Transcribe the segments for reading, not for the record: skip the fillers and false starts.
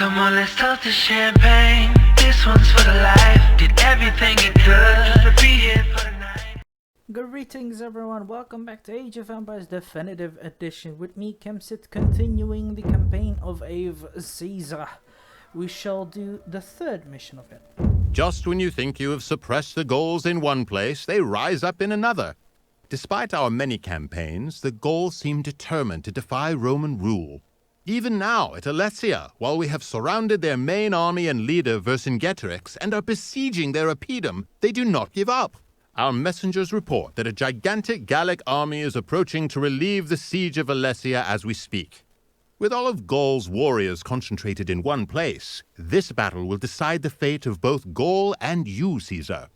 Come on, let's toast to champagne. This one's for the life. Did everything it could to be here for the night. Greetings everyone, welcome back to Age of Empires Definitive Edition with me, Kemsit, continuing the campaign of Ave Caesar. We shall do the third mission of it. Just when you think you have suppressed the Gauls in one place, they rise up in another. Despite our many campaigns, the Gauls seem determined to defy Roman rule. Even now, at Alesia, while we have surrounded their main army and leader Vercingetorix and are besieging their oppidum, they do not give up. Our messengers report that a gigantic Gallic army is approaching to relieve the siege of Alesia as we speak. With all of Gaul's warriors concentrated in one place, this battle will decide the fate of both Gaul and you, Caesar.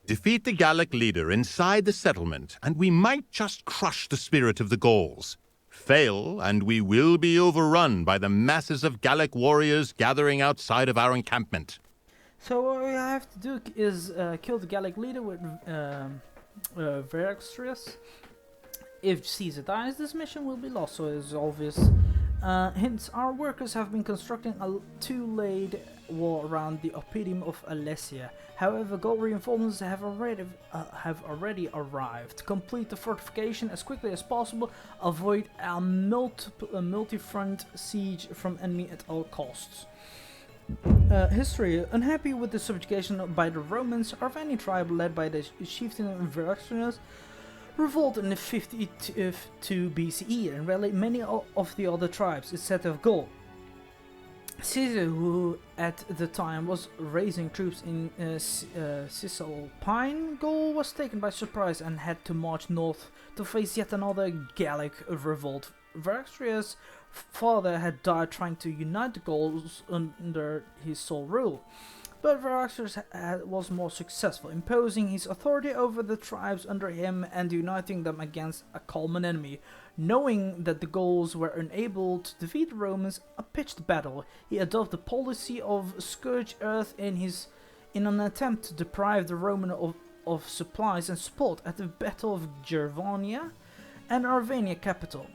Defeat the Gallic leader inside the settlement, and we might just crush the spirit of the Gauls. Fail, and we will be overrun by the masses of Gallic warriors gathering outside of our encampment. So what we have to do is kill the Gallic leader with Verextrius. If Caesar dies, this mission will be lost, so it's obvious. Hence, our workers have been constructing a two-laid wall around the oppidum of Alesia. However, Gaul reinforcements have already arrived. Complete the fortification as quickly as possible. Avoid a multi-front siege from enemy at all costs. History. Unhappy with the subjugation by the Romans, Arverni tribe led by the chieftain Verextrius revolted in 52 BCE and rallied many of the other tribes instead of Gaul. Caesar, who at the time was raising troops in Cisalpine Gaul, was taken by surprise and had to march north to face yet another Gallic revolt. Verextrius' father had died trying to unite the Gauls under his sole rule. But Verextrius was more successful, imposing his authority over the tribes under him and uniting them against a common enemy. Knowing that the Gauls were unable to defeat the Romans, a pitched battle, he adopted the policy of scourge earth in an attempt to deprive the Roman of supplies and support at the Battle of Gervania and Arvernia capital.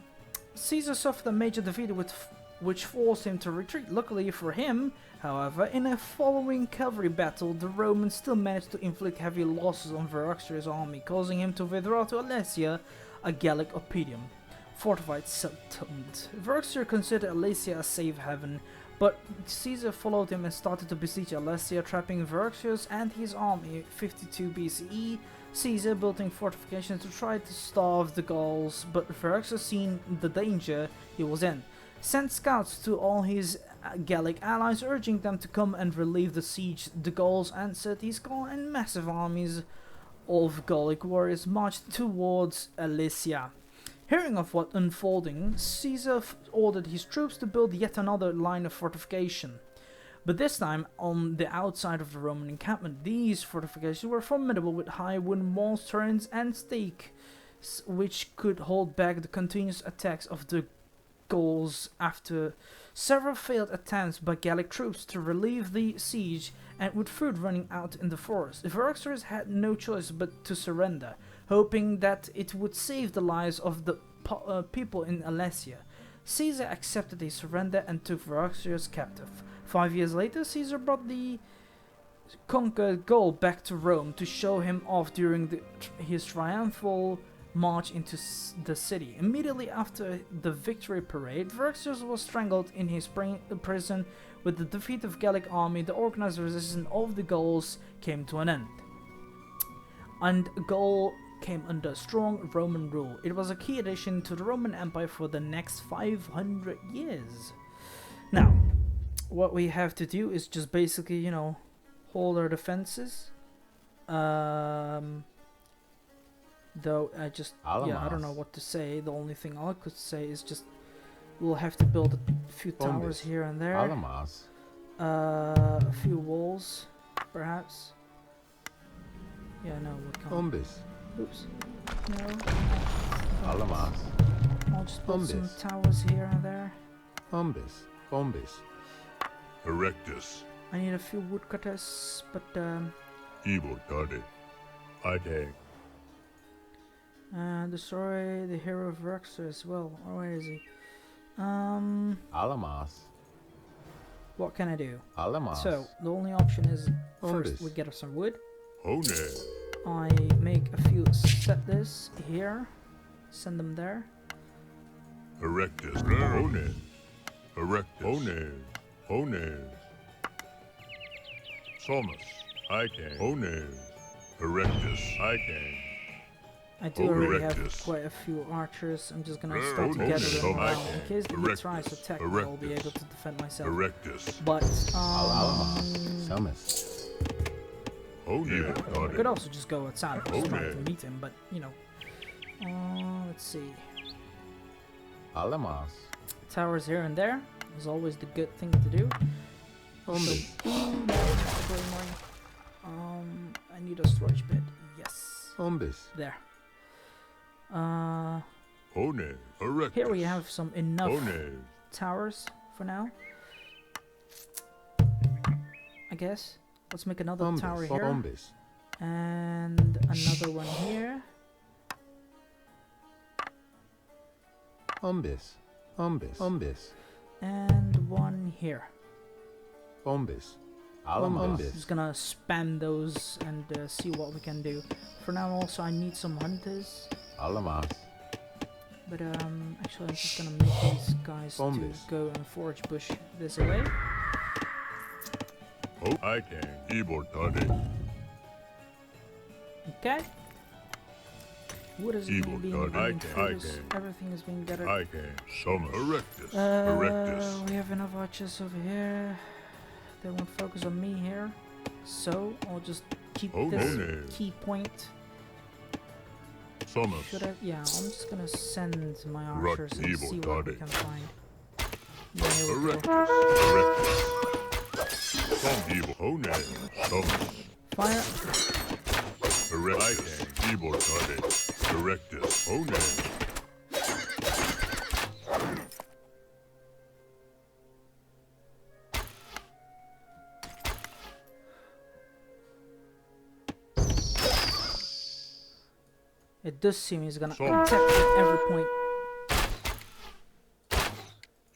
Caesar suffered a major defeat which forced him to retreat. Luckily for him, however, in a following cavalry battle, the Romans still managed to inflict heavy losses on Verextrius' army, causing him to withdraw to Alesia, a Gallic oppidum, fortified settlement. Verextrius considered Alesia a safe haven, but Caesar followed him and started to besiege Alesia, trapping Verextrius and his army. 52 BCE, Caesar building fortifications to try to starve the Gauls, but Verextrius, seeing the danger he was in, sent scouts to all his Gallic allies, urging them to come and relieve the siege. The Gauls answered his call, and massive armies of Gallic warriors marched towards Alesia. Hearing of what unfolding, Caesar ordered his troops to build yet another line of fortification. But this time on the outside of the Roman encampment. These fortifications were formidable with high wooden walls, turrets and stakes, which could hold back the continuous attacks of the Gauls. After several failed attempts by Gallic troops to relieve the siege, and with food running out in the forest, Verextrius had no choice but to surrender, hoping that it would save the lives of the people in Alesia. Caesar accepted his surrender and took Verextrius captive. 5 years later, Caesar brought the conquered Gaul back to Rome to show him off during his triumphal march into the city. Immediately after the victory parade, Verextrius was strangled in his prison. With the defeat of Gallic army, the organized resistance of the Gauls came to an end, and Gaul came under strong Roman rule. It was a key addition to the Roman Empire for the next 500 years. Now, what we have to do is just basically, hold our defenses. Though I don't know what to say. The only thing I could say is just we'll have to build a few towers here and there. A few walls, perhaps. Yeah, no, we can't. Oops. No. I'll just build some towers here and there. Erectus. I need a few woodcutters, but Evil Tardy. I take. Destroy the hero of Verextrius as well. Or where is he? Alamas. What can I do? Alamas. So, the only option is first Ombis. we get us some wood. One. I make a few settlers here. Send them there. Erectus. One. Erectus. One. Somus. I can. One. Erectus. I can. I do already have Erectus. quite a few archers. I'm just gonna start to Ombis. gather them Some I around. In can. case the Erectus. tries to attack me, I'll be able to defend myself. Erectus. But, Alamas. Sumus. One. I could also just go outside and just try to Ombis. meet him, but, you know. Let's see. Alamas. Towers here and there is always the good thing to do. Ombis. I need a storage bed. Yes. Ombis. There. One. Erectus. Here we have some enough One. towers for now. I guess. Let's make another tower here. Ombis. And another one here. Ombis. Ombis. Ombis. And one here. Ombis. Alamas. Just gonna spam those and see what we can do. For now also I need some hunters. Alamas. But actually I'm just gonna make these guys to Ombis. go and forage bush this away. Oh, I can. Ibortade. Okay. Wood is Evil being God, I being can, food I is- can. everything is being gathered. I can. Summon. Erectus. Erectus. We have enough archers over here. They won't focus on me here. So I'll just keep Oh, this no. key point. Summon. Should I? Yeah, I'm just gonna send my Rot archers and evil see what we daddy. can find. Yeah, here we go. Erectus. Erectus. Some evil. Oh, no. Summon. Fire. Erect. I can. Ibortade. Erectus. Oh, no. It does seem he's gonna Some. attack at every point.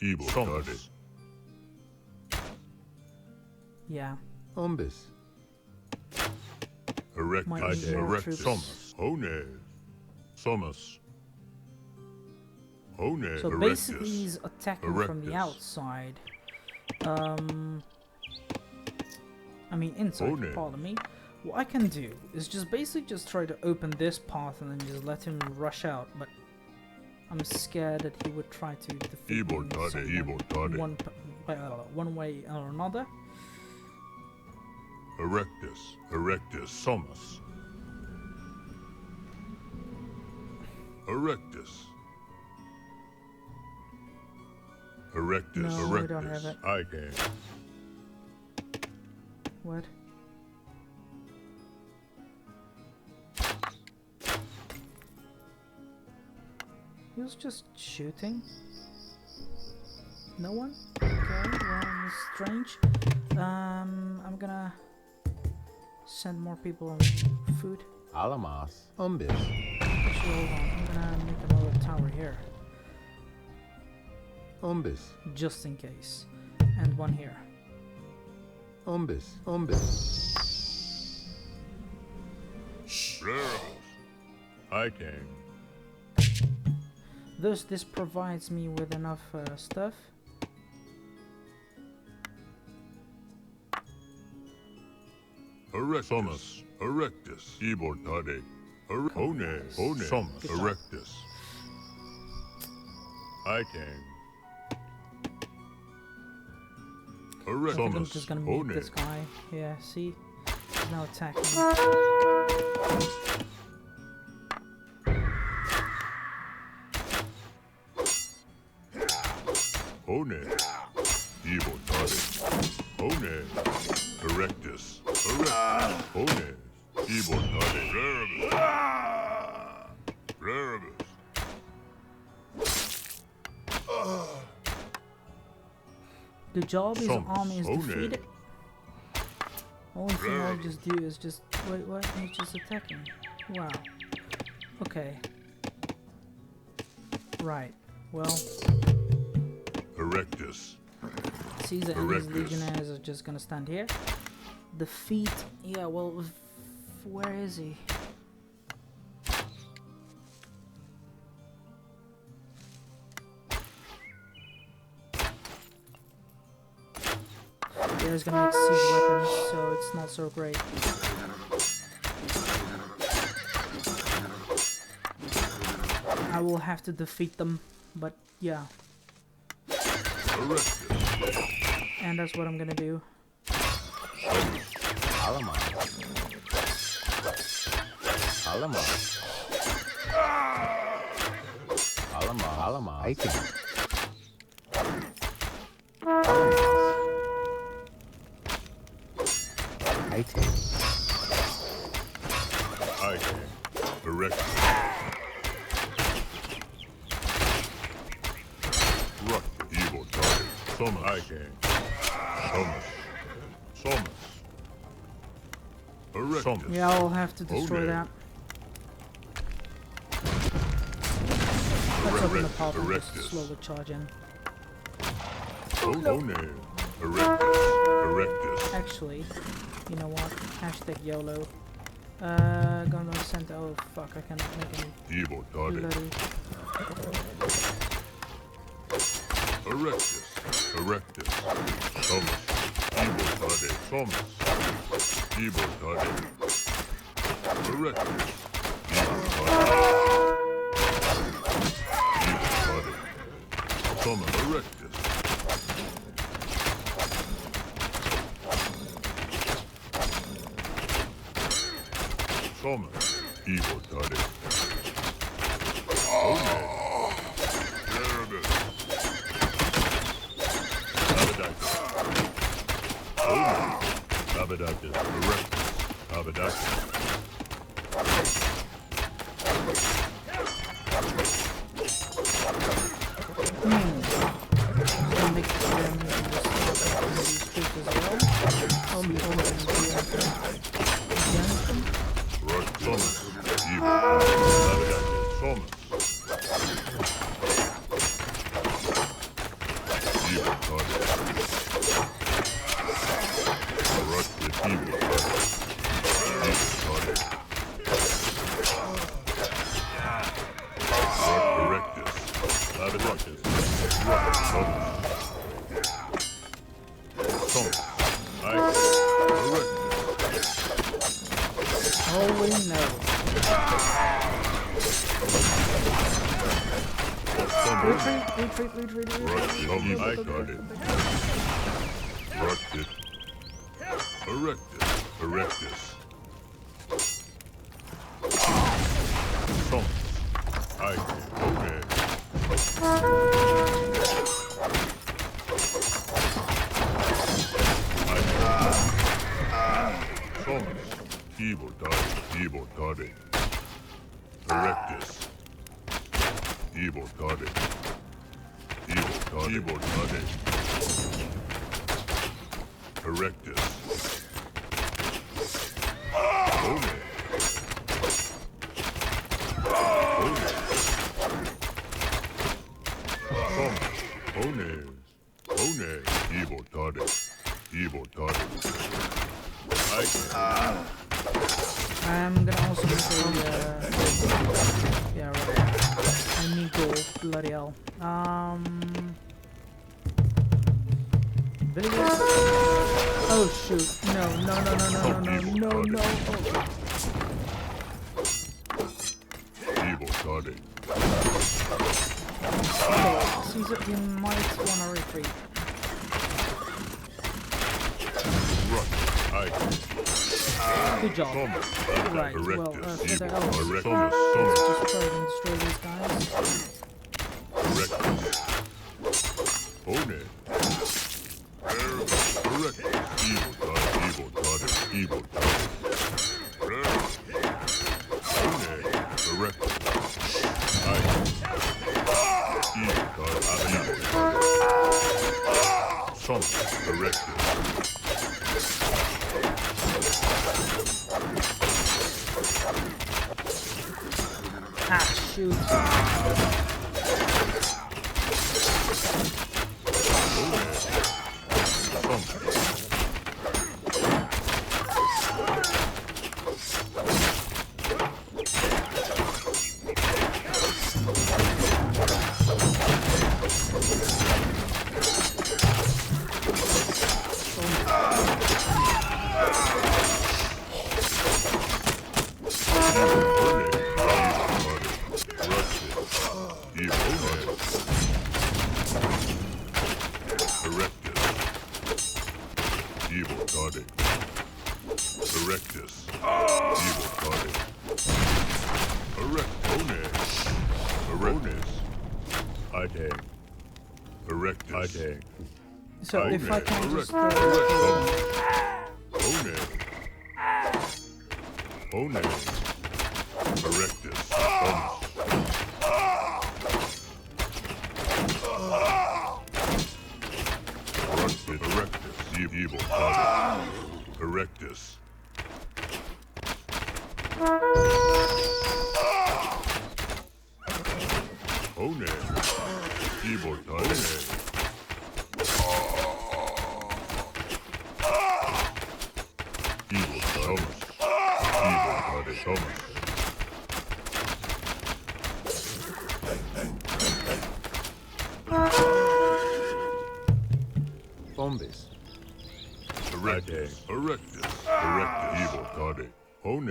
Ibortade. Yeah. Ombis. Erect. Might I need can. more Erect. troops. Summons. Oh, no. Summons. Oh, no. So basically he's attacking from the Erectus. outside. I mean inside, Oh, no. pardon me. What I can do is just basically just try to open this path and then just let him rush out, but I'm scared that he would try to defeat me in Ibortade. some Ibortade. one way or another. Erectus. Erectus. Summons. Erectus. Erectus. No, we don't Erectus. have it. I can. What? He was just shooting. No one? Okay, well, it's strange. I'm gonna send more people on food. Alamas. Ombis. Actually, hold on. I'm gonna make another tower here, Ombis. just in case. And one here. Ombis. Ombis. Rares. I can. Thus, this provides me with enough stuff. Erectus. Erectus. Ibortade. One. One. Summons. Good job. Erectus. I can. I think I'm Erectus. just gonna mute One. this guy. Yeah, see? He's now attacking me. One. Ibortade. One. Erectus. Erectus. One. Ibortade. Raribus. Raribus. The job his Some army is Sony. defeated. Only thing I'll just do is just wait. What? He's just attacking. Wow. Okay. Right. Well, Erectus. Caesar and his legionnaires are just gonna stand here. Defeat. Yeah, well, where is he? Yeah, he's gonna make siege weapons, so it's not so great. I will have to defeat them, but yeah. And that's what I'm gonna do. Alama. Alama. Alama. Alama. I think. I think. I can. Erect. Ruck. Evil target. Some I can. Some. Erect. Yeah, I'll have to destroy that. Let's open the pop and just slowly charge in. Oh no. Erectus. Actually, you know what? Hashtag YOLO. Gonna send. Oh fuck! I cannot make any. Evil target. Bloody. Erectus. Thomas. Evil target. Thomas. Evil target. Erectus. Evil target. Evil target. Thomas. Erectus. Thomas. Evil target. Oh no. Abadactus, erectus, abadactus. I'll make the pyramid and just these troops as well. Only Right, Thomas, evil, abadactus, Thomas. Evil target. Evil target. Erectus. Abadactus. Thomas. holy no. Retreat. I got it. Rusted. Erectus. Thomas. I okay. Thomas. Evil target. Erectus. Evil target. Erectus. Evil target. I'm gonna also say, yeah, right. I need gold, bloody hell. Oh shoot, no. Evil target. Okay, Caesar, you might wanna retreat. Good job. Right, well, for the elves, let's just try and destroy these guys. Evil Ah, shoot. body. Erectus. Evil body. Erectones. Erectus. I take. Erectus. I take. So if I can just... One. Erectus. Erectus. Evil body. Erectus. One. Evil body. Evil Thomas. Evil body Thomas. Bombis. Erectus. Erectus. Evil body. One.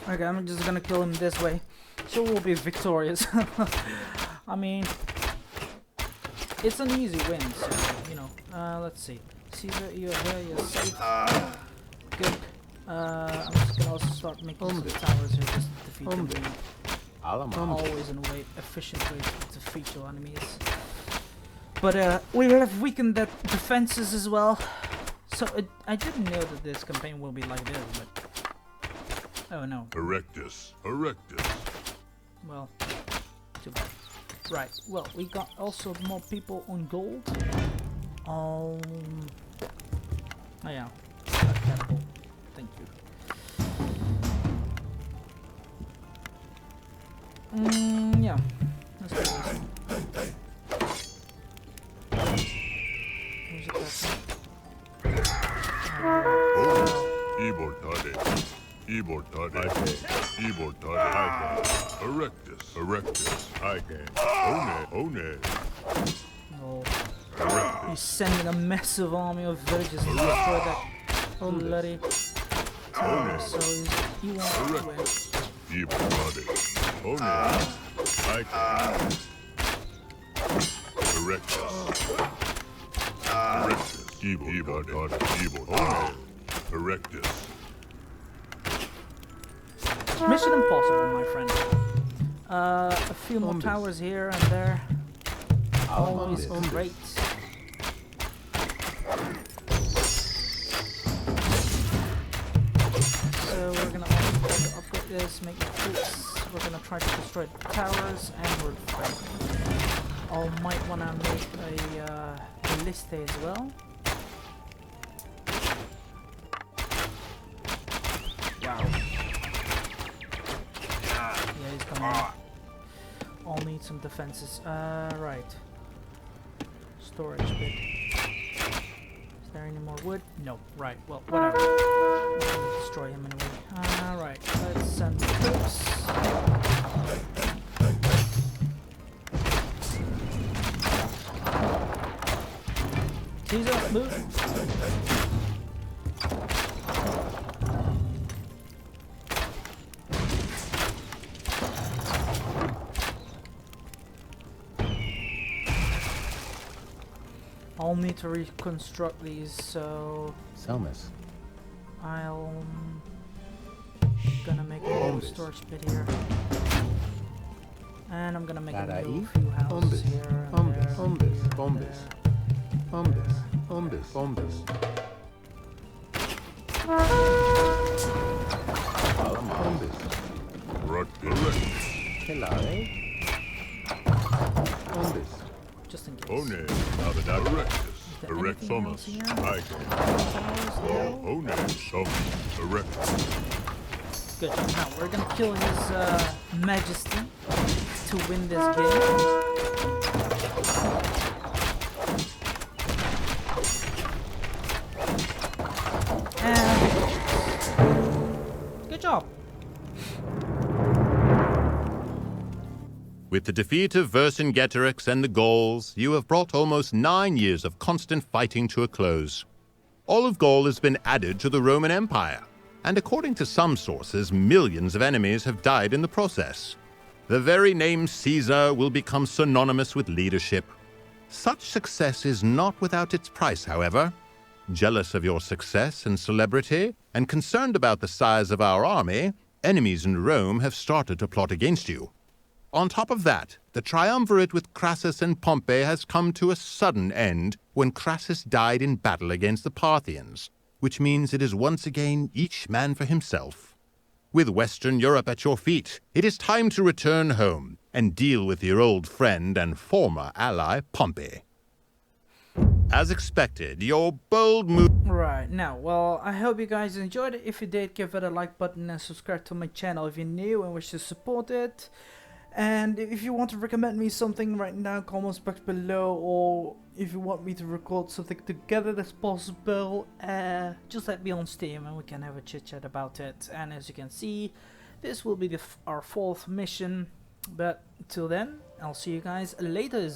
Okay, I'm just gonna kill him this way. So we'll be victorious. I mean, it's an easy win, so, you know. Let's see. Caesar, you're here, you're safe. Good. I'm just gonna also start making some towers here just to defeat them. Always in a way, efficient way to defeat your enemies. But we have weakened their defenses as well. So I didn't know that this campaign will be like this, but... Oh no. Erectus. Erectus. Well, too bad. Right, well, we got also more people on gold. Oh yeah, cannibal. Thank you. Yeah, let's do this. Who's it Evil toddy. Evil toddy. Evil toddy. Erectus. Erectus. I can. One. No. Erectus. He's sending a massive army of villagers to destroy that bloody tower, so he won't win. Evil toddy. One. I can. Erectus. Erectus. Evil toddy. Evil toddy. Erectus. Mission impossible, my friend. A few more towers here and there. Always great. So we're gonna also try to upgrade this, make it troops. We're gonna try to destroy the towers, and we're fighting. I might wanna make a Alesia as well. Wow. Yeah, he's coming in. I'll need some defenses. Right. Storage bit. Is there any more wood? No. Right. Well, whatever. We'll destroy him anyway. Alright. Let's send troops. Caesar, move. I'll need to reconstruct these, so Selmas. I'm gonna make a new storage pit here, and I'm gonna make a new few houses here and there. Bombis. Just in case. One. Erectus. Erect Thomas. I can. One. Erectus. Good. Now we're gonna kill his Majesty to win this game. And good job. With the defeat of Vercingetorix and the Gauls, you have brought almost 9 years of constant fighting to a close. All of Gaul has been added to the Roman Empire, and according to some sources, millions of enemies have died in the process. The very name Caesar will become synonymous with leadership. Such success is not without its price, however. Jealous of your success and celebrity, and concerned about the size of our army, enemies in Rome have started to plot against you. On top of that, the triumvirate with Crassus and Pompey has come to a sudden end when Crassus died in battle against the Parthians, which means it is once again each man for himself. With Western Europe at your feet, it is time to return home and deal with your old friend and former ally, Pompey. As expected, your bold move... Right, now, well, I hope you guys enjoyed it. If you did, give it a like button and subscribe to my channel if you're new and wish to support it. And if you want to recommend me something right now, comments box below, or if you want me to record something together that's possible, just let me on Steam and we can have a chit chat about it. And as you can see, this will be our 4th mission, but till then, I'll see you guys later.